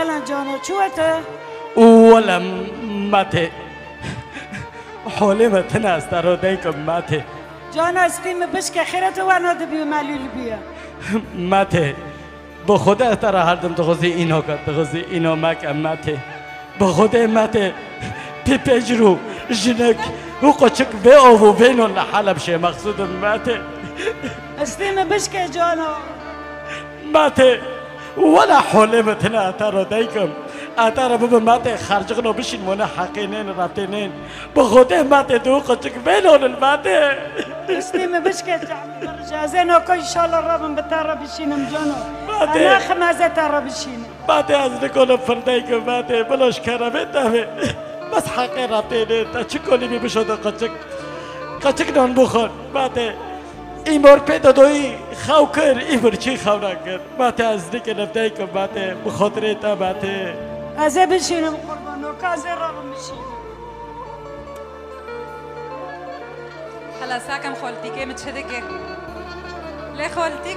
مالا جانو چوته؟ ولم ماته حوله متن است رو دیکم ماته جانا اسقیم بشک خیرت و ناده بیو ملیل بیا ماته با خدا ترا هر دم تغذی اینو کرد تغذی اینو مکم ماته با خدا ماته پیپجرو جنک و قچک به آو بینو لحالب شه مقصود ماته اسقیم بشک جانا ماته ولا حوله متن رو دیکم اتر بابا ماته خرج کنو بشین مونه حقینین رفتینین با خدا ماته دو قچک بینو الماته اسقیم بشک جانا برجازه نوکو انشالله رابم بتر بشینم جانا ماته انا خمازه تر بشینم ماته از نکنم فردای که ماته بلاش کرمه دمه بس حقی رفتینین تا چه کنی می بشود قچک نان بخور ماته این بار پیدا دوی خواو کر این بار چی خواو نکر ماته از نکه نفتای که ماته بخاطره تا ماته ازه بشینم قربان نوکو ازه رابم بشینم خلاص ساكم خالتي متشدقة لا خالتي